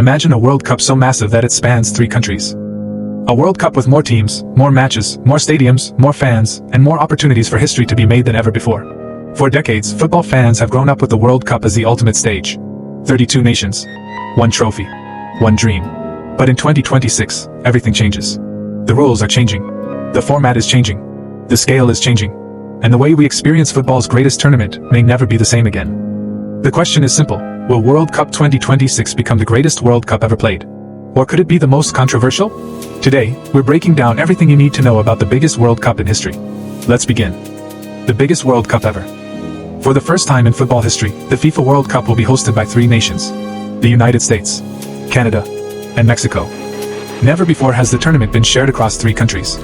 Imagine a World Cup so massive that it spans 3 countries. A World Cup with more teams, more matches, more stadiums, more fans, and more opportunities for history to be made than ever before. For decades, football fans have grown up with the World Cup as the ultimate stage. 32 nations, 1 trophy, 1 dream. But in 2026, everything changes. The rules are changing. The format is changing. The scale is changing. And the way we experience football's greatest tournament may never be the same again. The question is simple. Will World Cup 2026 become the greatest World Cup ever played? Or could it be the most controversial? Today, we're breaking down everything you need to know about the biggest World Cup in history. Let's begin. The biggest World Cup ever. For the first time in football history, the FIFA World Cup will be hosted by 3 nations: the United States, Canada, and Mexico. Never before has the tournament been shared across 3 countries.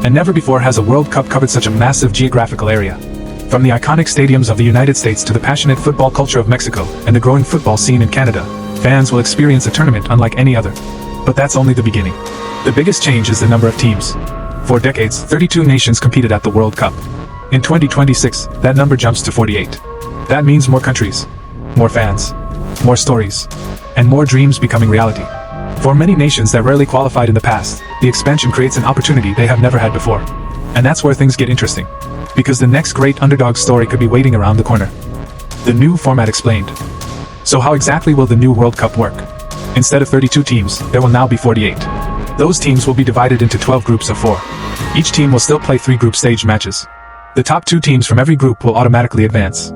And never before has a World Cup covered such a massive geographical area. From the iconic stadiums of the United States to the passionate football culture of Mexico and the growing football scene in Canada, fans will experience a tournament unlike any other. But that's only the beginning. The biggest change is the number of teams. For decades, 32 nations competed at the World Cup. In 2026, that number jumps to 48. That means more countries, more fans, more stories, and more dreams becoming reality. For many nations that rarely qualified in the past, the expansion creates an opportunity they have never had before. And that's where things get interesting. Because the next great underdog story could be waiting around the corner. The new format explained. So how exactly will the new World Cup work? Instead of 32 teams, there will now be 48. Those teams will be divided into 12 groups of 4. Each team will still play 3 group stage matches. The top 2 teams from every group will automatically advance.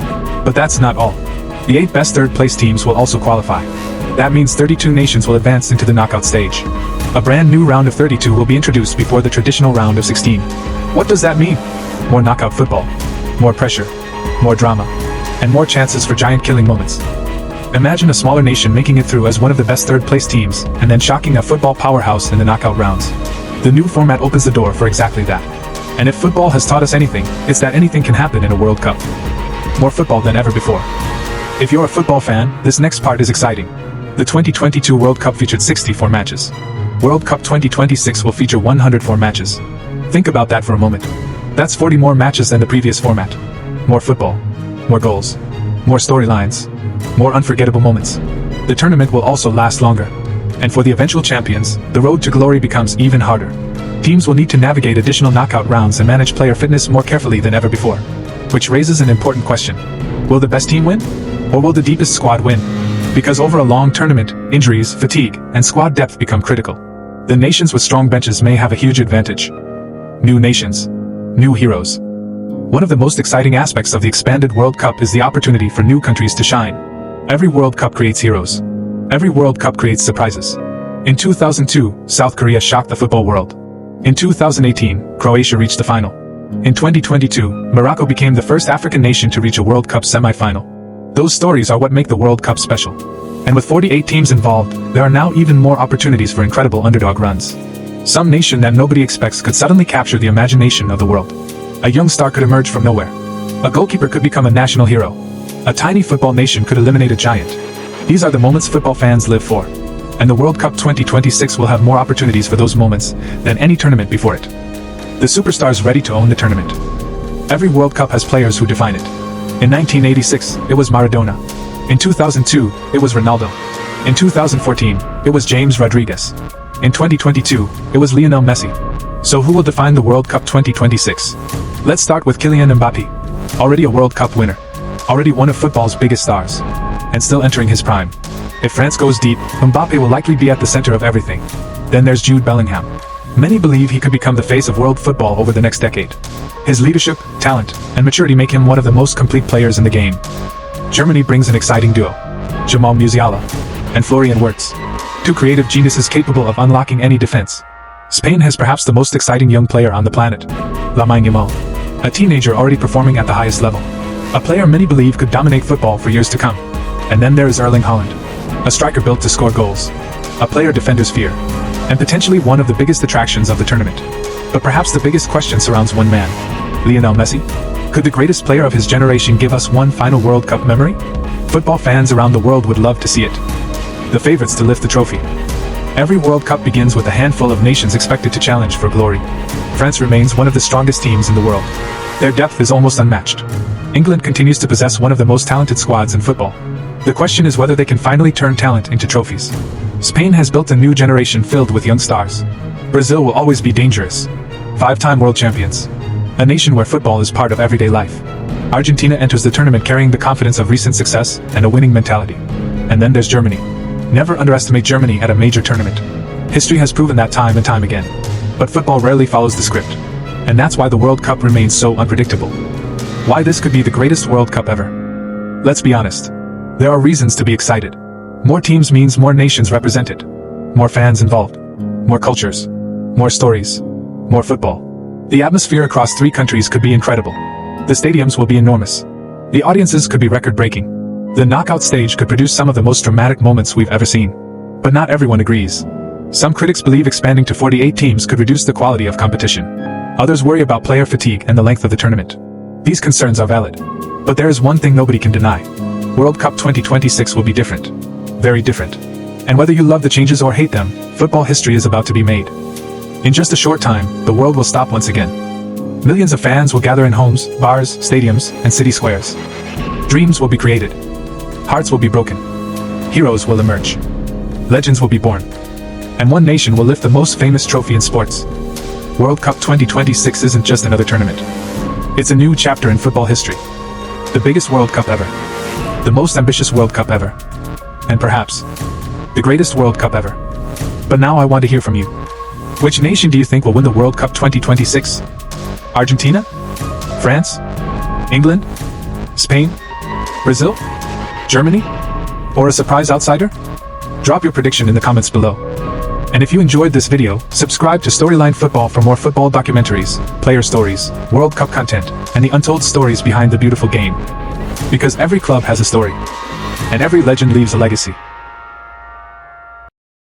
But that's not all. The 8 best third-place teams will also qualify. That means 32 nations will advance into the knockout stage. A brand new round of 32 will be introduced before the traditional round of 16. What does that mean? More knockout football, more pressure, more drama, and more chances for giant killing moments. Imagine a smaller nation making it through as one of the best third-place teams, and then shocking a football powerhouse in the knockout rounds. The new format opens the door for exactly that. And if football has taught us anything, it's that anything can happen in a World Cup. More football than ever before. If you're a football fan, this next part is exciting. The 2022 World Cup featured 64 matches. World Cup 2026 will feature 104 matches. Think about that for a moment. That's 40 more matches than the previous format. More football, more goals, more storylines, more unforgettable moments. The tournament will also last longer. And for the eventual champions, the road to glory becomes even harder. Teams will need to navigate additional knockout rounds and manage player fitness more carefully than ever before. Which raises an important question. Will the best team win? Or will the deepest squad win? Because over a long tournament, injuries, fatigue, and squad depth become critical. The nations with strong benches may have a huge advantage. New nations. New heroes. One of the most exciting aspects of the expanded World Cup is the opportunity for new countries to shine. Every World Cup creates heroes. Every World Cup creates surprises. In 2002, South Korea shocked the football world. In 2018, Croatia reached the final. In 2022, Morocco became the first African nation to reach a World Cup semi-final. Those stories are what make the World Cup special. And with 48 teams involved, there are now even more opportunities for incredible underdog runs. Some nation that nobody expects could suddenly capture the imagination of the world. A young star could emerge from nowhere. A goalkeeper could become a national hero. A tiny football nation could eliminate a giant. These are the moments football fans live for. And the World Cup 2026 will have more opportunities for those moments than any tournament before it. The superstars ready to own the tournament. Every World Cup has players who define it. In 1986, it was Maradona. In 2002, it was Ronaldo. In 2014, it was James Rodriguez. In 2022, it was Lionel Messi. So who will define the World Cup 2026? Let's start with Kylian Mbappé. Already a World Cup winner. Already one of football's biggest stars. And still entering his prime. If France goes deep, Mbappé will likely be at the center of everything. Then there's Jude Bellingham. Many believe he could become the face of world football over the next decade. His leadership, talent, and maturity make him one of the most complete players in the game. Germany brings an exciting duo. Jamal Musiala and Florian Wirtz. 2 creative geniuses capable of unlocking any defense. Spain has perhaps the most exciting young player on the planet. Lamine Yamal. A teenager already performing at the highest level. A player many believe could dominate football for years to come. And then there is Erling Haaland. A striker built to score goals. A player defenders fear. And potentially one of the biggest attractions of the tournament. But perhaps the biggest question surrounds one man. Lionel Messi? Could the greatest player of his generation give us one final World Cup memory? Football fans around the world would love to see it. The favorites to lift the trophy. Every World Cup begins with a handful of nations expected to challenge for glory. France remains one of the strongest teams in the world. Their depth is almost unmatched. England continues to possess one of the most talented squads in football. The question is whether they can finally turn talent into trophies. Spain has built a new generation filled with young stars. Brazil will always be dangerous. 5-time world champions. A nation where football is part of everyday life. Argentina enters the tournament carrying the confidence of recent success and a winning mentality. And then there's Germany. Never underestimate Germany at a major tournament. History has proven that time and time again. But football rarely follows the script. And that's why the World Cup remains so unpredictable. Why this could be the greatest World Cup ever. Let's be honest. There are reasons to be excited. More teams means more nations represented. More fans involved. More cultures. More stories. More football. The atmosphere across 3 countries could be incredible. The stadiums will be enormous. The audiences could be record-breaking. The knockout stage could produce some of the most dramatic moments we've ever seen. But not everyone agrees. Some critics believe expanding to 48 teams could reduce the quality of competition. Others worry about player fatigue and the length of the tournament. These concerns are valid. But there is one thing nobody can deny. World Cup 2026 will be different. Very different. And whether you love the changes or hate them, football history is about to be made. In just a short time, the world will stop once again. Millions of fans will gather in homes, bars, stadiums, and city squares. Dreams will be created. Hearts will be broken. Heroes will emerge. Legends will be born. And one nation will lift the most famous trophy in sports. World Cup 2026 isn't just another tournament. It's a new chapter in football history. The biggest World Cup ever. The most ambitious World Cup ever. And perhaps, the greatest World Cup ever. But now I want to hear from you. Which nation do you think will win the World Cup 2026? Argentina? France? England? Spain? Brazil? Germany? Or a surprise outsider? Drop your prediction in the comments below. And if you enjoyed this video, subscribe to Storyline Football for more football documentaries, player stories, World Cup content, and the untold stories behind the beautiful game. Because every club has a story. And every legend leaves a legacy.